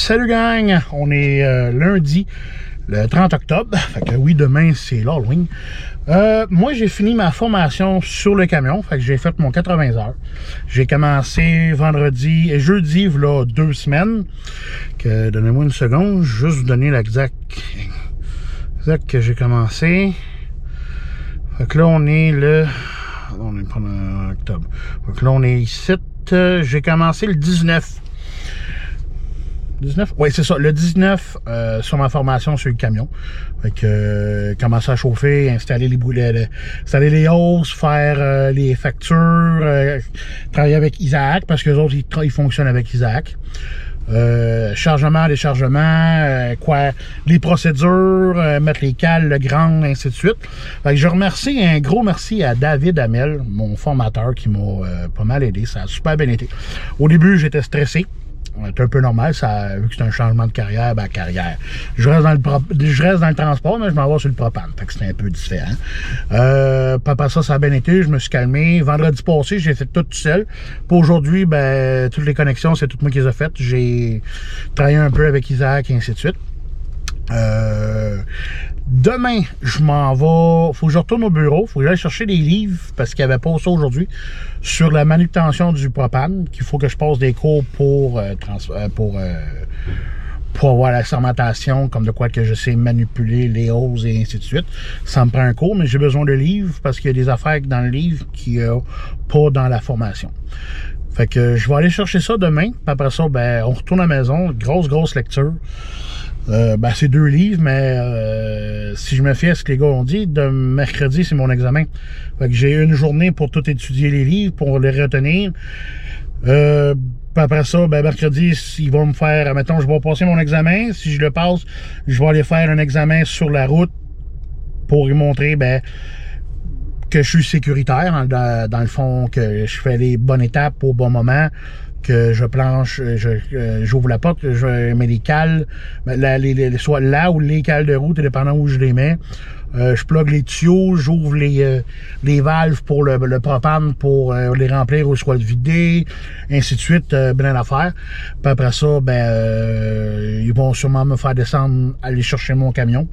Salut gang, on est lundi, le 30 octobre, fait que oui, demain c'est l'Halloween. Moi j'ai fini ma formation sur le camion, fait que j'ai fait mon 80 heures. J'ai commencé vendredi et jeudi, voilà 2 semaines. Donnez-moi une seconde, juste vous donner l'exact que j'ai commencé. Fait que là on est pas en octobre. Fait que là on est ici, j'ai commencé le 19. 19? Oui, c'est ça, le 19 sur ma formation sur le camion. Fait que commencer à chauffer, installer les boulets, installer les hausses, faire les factures, travailler avec Isaac, parce que les autres, ils fonctionnent avec Isaac. Chargement, déchargement, les procédures, mettre les cales, le grand, ainsi de suite. Fait que je remercie, un gros merci à David Hamel, mon formateur, qui m'a pas mal aidé. Ça a super bien été. Au début, j'étais stressé. C'est un peu normal, ça, vu que c'est un changement de carrière, carrière. Je reste dans le transport, mais je m'en vais sur le propane. Fait que c'était un peu différent. Après ça a bien été, je me suis calmé. Vendredi passé, j'ai fait tout seul. Pour aujourd'hui, toutes les connexions, c'est tout moi qui les ai faites. J'ai travaillé un peu avec Isaac et ainsi de suite. Demain, je m'en vais. Faut que je retourne au bureau. Faut que j'aille chercher des livres parce qu'il n'y avait pas ça aujourd'hui sur la manutention du propane. Qu'il faut que je passe des cours pour avoir la sermentation, comme de quoi que je sais manipuler les hausses et ainsi de suite. Ça me prend un cours, mais j'ai besoin de livres parce qu'il y a des affaires dans le livre qu'il n'y a pas dans la formation. Fait que je vais aller chercher ça demain. Puis après ça, on retourne à la maison. Grosse lecture. C'est 2 livres, mais si je me fie à ce que les gars ont dit, de mercredi, c'est mon examen. Fait que j'ai une journée pour tout étudier les livres, pour les retenir. Puis après ça, mercredi, ils vont me faire, mettons, je vais passer mon examen. Si je le passe, je vais aller faire un examen sur la route pour lui montrer, que je suis sécuritaire, dans le fond, que je fais les bonnes étapes au bon moment, que je planche, j'ouvre la porte, je mets les cales, soit là ou les cales de roue, dépendant où je les mets. Je plug les tuyaux, j'ouvre les valves pour le propane pour les remplir ou soit le vider, ainsi de suite, bien l'affaire. Puis après ça, ils vont sûrement me faire descendre, aller chercher mon camion,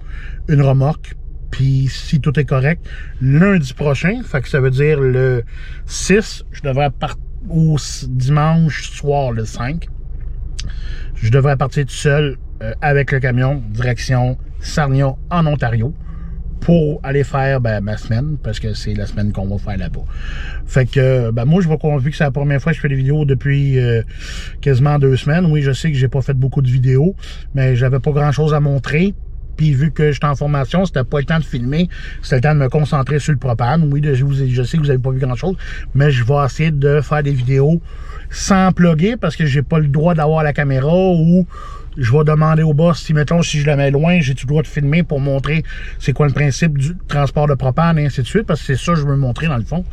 une remorque. Puis si tout est correct, lundi prochain, fait que ça veut dire le 6, je devrais partir, ou dimanche soir le 5, je devrais partir tout seul avec le camion, direction Sarnia en Ontario, pour aller faire ma semaine, parce que c'est la semaine qu'on va faire là-bas. Fait que moi, je vais vu que c'est la première fois que je fais des vidéos depuis quasiment 2 semaines. Oui, je sais que j'ai pas fait beaucoup de vidéos, mais j'avais pas grand-chose à montrer. Puis vu que j'étais en formation, c'était pas le temps de filmer, c'était le temps de me concentrer sur le propane. Oui, je sais que vous n'avez pas vu grand-chose, mais je vais essayer de faire des vidéos sans plugger parce que j'ai pas le droit d'avoir la caméra, ou je vais demander au boss si, mettons, si je la mets loin, j'ai-tu le droit de filmer pour montrer c'est quoi le principe du transport de propane et ainsi de suite, parce que c'est ça que je veux montrer dans le fond.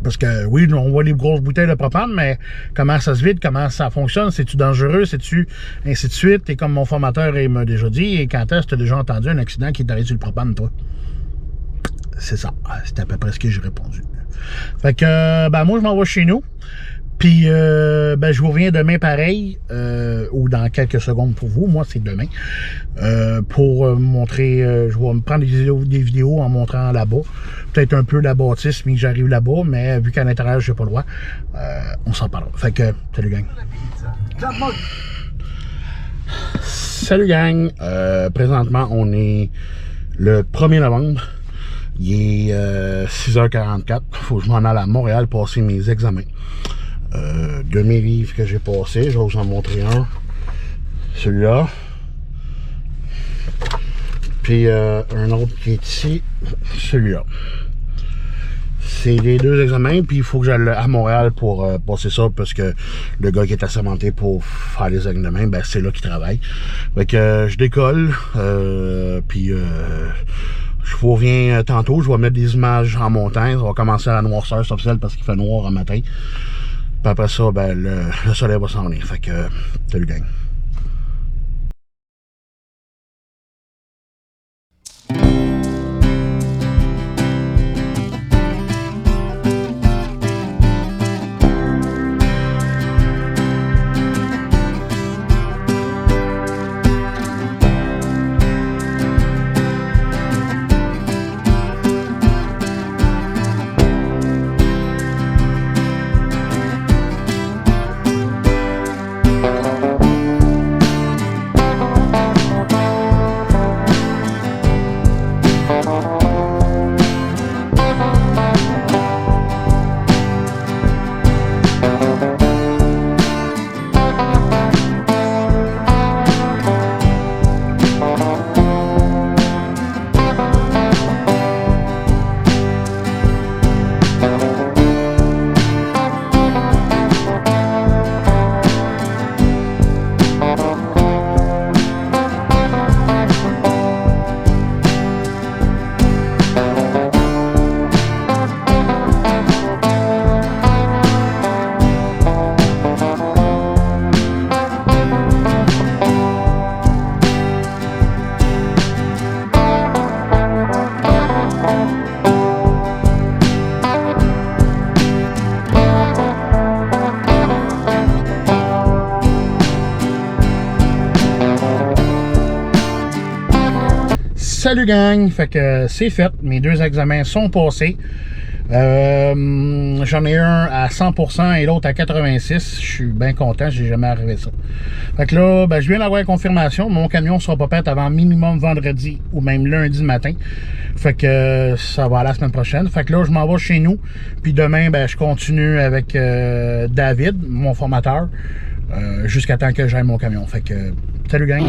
Parce que oui, on voit les grosses bouteilles de propane, mais comment ça se vide, comment ça fonctionne, c'est-tu dangereux, c'est-tu ainsi de suite. Et comme mon formateur m'a déjà dit, et quand est-ce que tu as déjà entendu un accident qui est arrivé sur le propane, toi? C'est ça, c'est à peu près ce que j'ai répondu. Fait que, moi, je m'en vais chez nous. Puis, je vous reviens demain pareil, ou dans quelques secondes pour vous. Moi, c'est demain. Pour montrer, je vais me prendre des vidéos en montrant là-bas. Peut-être un peu la bâtisse, mais que j'arrive là-bas. Mais vu qu'à l'intérieur, je n'ai pas le droit, on s'en parlera. Fait que, salut gang. Salut gang. Présentement, on est le 1er novembre. Il est 6h44. Faut que je m'en aille à Montréal passer mes examens. De mes livres que j'ai passés, je vais vous en montrer un, celui-là, puis un autre qui est ici, celui-là. C'est les 2 examens, puis il faut que j'aille à Montréal pour passer ça, parce que le gars qui est assermenté pour faire les examens, c'est là qu'il travaille. Fait que je décolle, puis je vous reviens tantôt. Je vais mettre des images en montagne. Ça va commencer à la noirceur, c'est officiel, parce qu'il fait noir en matin. Puis après ça, le soleil va s'en venir. Fait que, salut gang. Salut gang! Fait que c'est fait. Mes 2 examens sont passés. J'en ai un à 100% et l'autre à 86%. Je suis bien content, j'ai jamais arrivé ça. Fait que là, ben, je viens d'avoir la confirmation. Mon camion sera pas prêt avant minimum vendredi ou même lundi matin. Fait que ça va aller la semaine prochaine. Fait que là, je m'en vais chez nous. Puis demain, ben, je continue avec David, mon formateur, jusqu'à temps que j'aille mon camion. Fait que salut gang!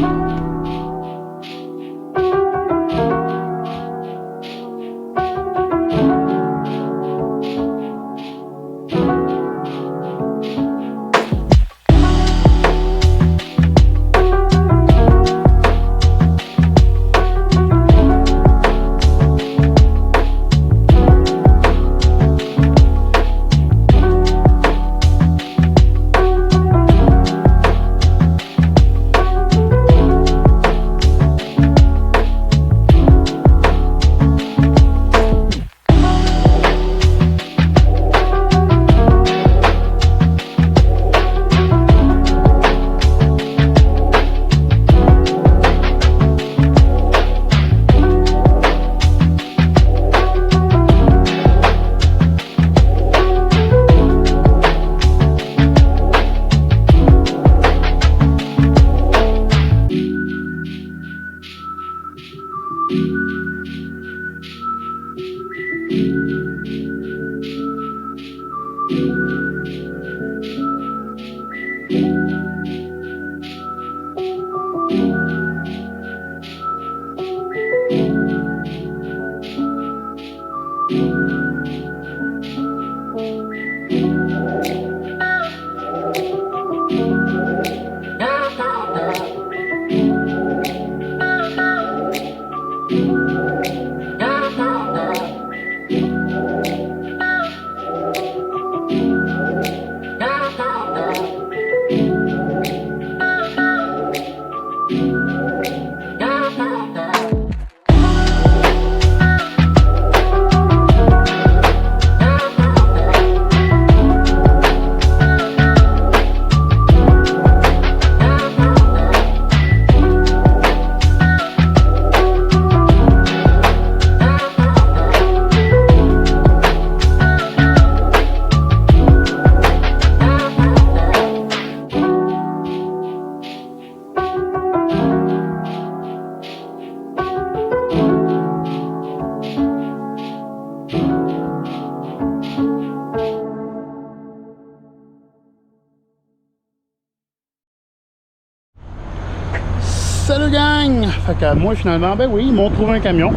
Salut gang! Fait que moi finalement, ben oui, ils m'ont trouvé un camion,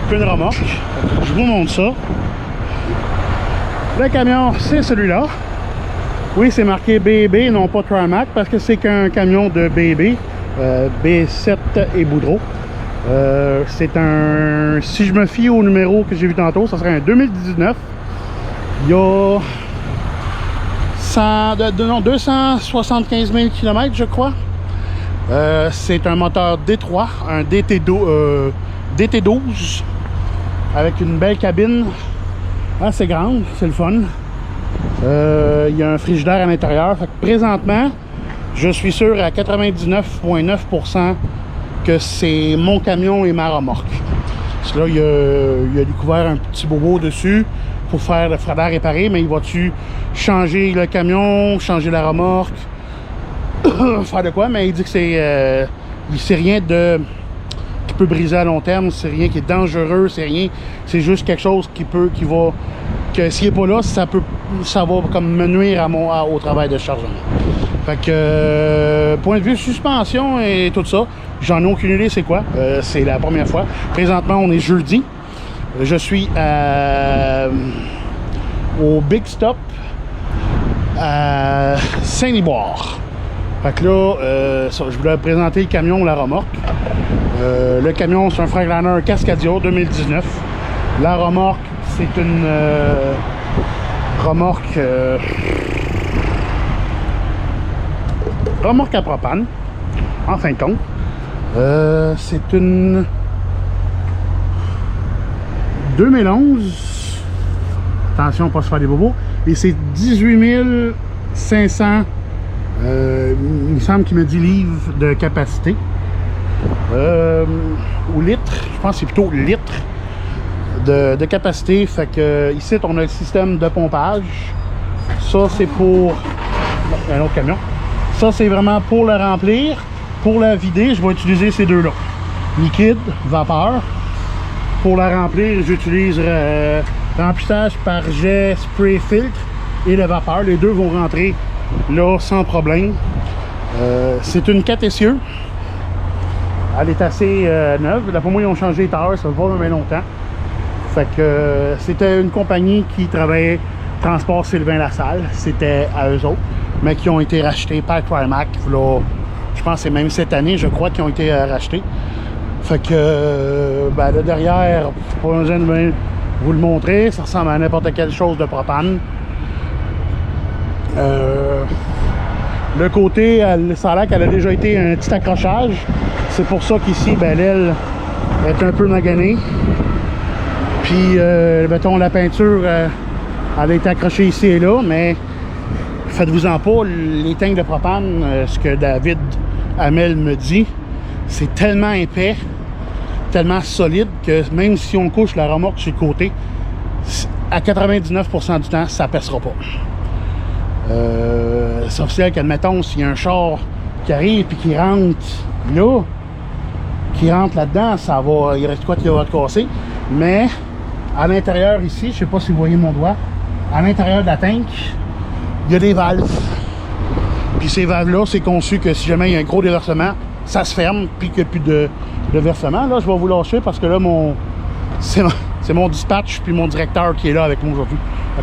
puis une remorque. Je vous montre ça. Le camion, c'est celui-là. Oui, c'est marqué BB, non pas Trimac, parce que c'est qu'un camion de BB, B7 et Boudreau. C'est un... Si je me fie au numéro que j'ai vu tantôt, ça serait un 2019. Il y a 275 000 km, je crois. C'est un moteur D3, un DT12 avec une belle cabine assez grande, c'est le fun. Il y a un frigidaire à l'intérieur. Présentement, je suis sûr à 99,9% que c'est mon camion et ma remorque. Parce que là, il a découvert un petit bobo dessus pour faire le frein d'air réparé, mais il va-tu changer le camion, changer la remorque, faire de quoi? Mais il dit que c'est rien de qui peut briser à long terme, c'est rien qui est dangereux, c'est rien, c'est juste quelque chose qui va, que s'il n'est pas là, ça va comme me nuire au travail de chargement. Fait que point de vue suspension et tout ça, j'en ai aucune idée c'est quoi. C'est la première fois. Présentement on est jeudi. Je suis au Big Stop à Saint-Liboire. Fait que là, je voulais présenter le camion, la remorque. Le camion, c'est un Freightliner Cascadia 2019. La remorque, c'est une remorque à propane, en fin de compte. C'est une 2011. Attention, pas se faire des bobos. Et c'est 18 500. Il me semble qu'il me dit livres de capacité. ou litres, je pense que c'est plutôt litres de capacité. Fait que ici, on a le système de pompage. Ça, c'est pour un autre camion. Ça, c'est vraiment pour le remplir. Pour la vider, je vais utiliser ces deux-là. Liquide, vapeur. Pour la remplir, j'utilise remplissage par jet, spray, filtre et le vapeur. Les deux vont rentrer là sans problème. C'est une 4 essieux. Elle est assez neuve. D'après moi, ils ont changé les tailleurs, ça va pas même longtemps. Fait que c'était une compagnie qui travaillait Transport Sylvain Lassalle. C'était à eux autres, mais qui ont été rachetés par Trimac. Là, je pense que c'est même cette année, je crois, qu'ils ont été rachetés. Fait que ben, là derrière, pas besoin de vous le montrer, ça ressemble à n'importe quelle chose de propane. Le côté, ça a l'air qu'elle a déjà été un petit accrochage. C'est pour ça qu'ici, ben, l'aile est un peu maganée. Puis, mettons, la peinture, elle a été accrochée ici et là, mais faites-vous-en pas, les tanks de propane, ce que David Hamel me dit, c'est tellement épais, tellement solide, que même si on couche la remorque sur le côté, à 99% du temps, ça ne pèsera pas. C'est officiel qu'admettons, s'il y a un char qui arrive et qui rentre là, qui rentre là-dedans, ça va, il reste quoi qui va te casser. Mais à l'intérieur ici, je sais pas si vous voyez mon doigt, à l'intérieur de la tank, il y a des valves. Puis ces valves-là, c'est conçu que si jamais il y a un gros déversement, ça se ferme, puis qu'il n'y a plus de versement. Là, je vais vous lâcher parce que là, c'est mon dispatch puis mon directeur qui est là avec moi aujourd'hui.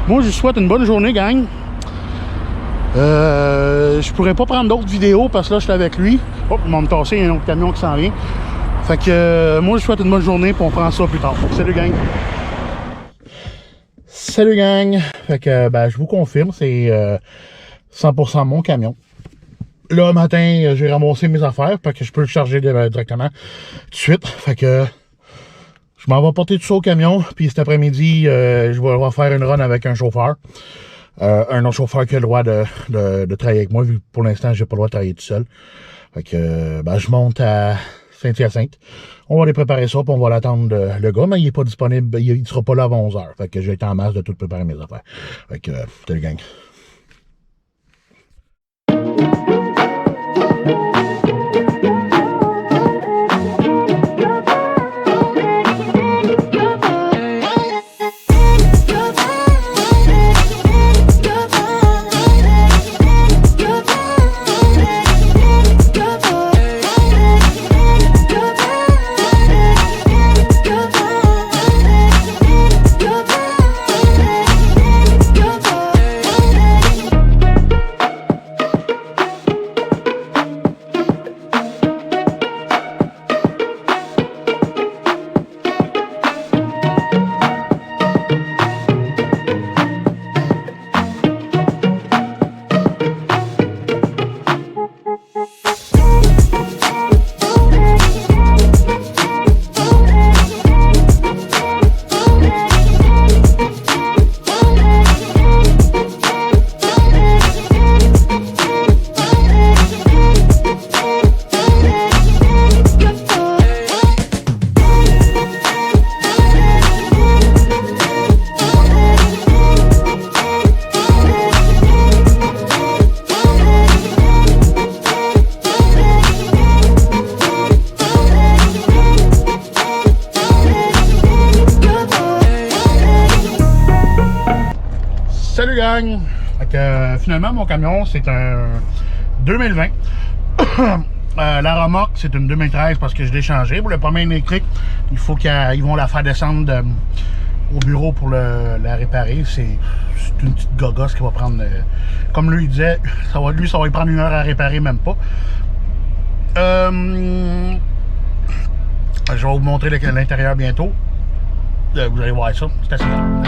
Moi, je vous souhaite une bonne journée, gang. Je pourrais pas prendre d'autres vidéos parce que là, je suis avec lui. Oh, il va me tasser, il y a un autre camion qui s'en vient. Fait que moi, je souhaite une bonne journée, puis on prend ça plus tard. Salut, gang! Salut, gang! Fait que, ben, je vous confirme, c'est 100% mon camion. Là, matin, j'ai ramassé mes affaires, parce que je peux le charger directement tout de suite. Fait que je m'en vais porter tout ça au camion, puis cet après-midi, je vais faire une run avec un chauffeur. Un autre chauffeur qui a le droit de travailler avec moi, vu que pour l'instant, j'ai pas le droit de travailler tout seul. Fait que, ben, je monte à Saint-Hyacinthe. On va aller préparer ça, puis on va l'attendre le gars, mais il est pas disponible, il sera pas là avant 11h. Fait que j'ai été en masse de tout préparer mes affaires. Fait que, salut, gang. Salut, gang! Fait que, finalement, mon camion, c'est un 2020. La remorque, c'est une 2013 parce que je l'ai changé. Pour le premier électrique, il faut qu'ils vont la faire descendre au bureau pour la réparer. C'est une petite gogosse qui va prendre, comme lui il disait, ça va lui prendre 1 heure à réparer, même pas. Je vais vous montrer l'intérieur bientôt. Vous allez voir ça, c'est assez bien.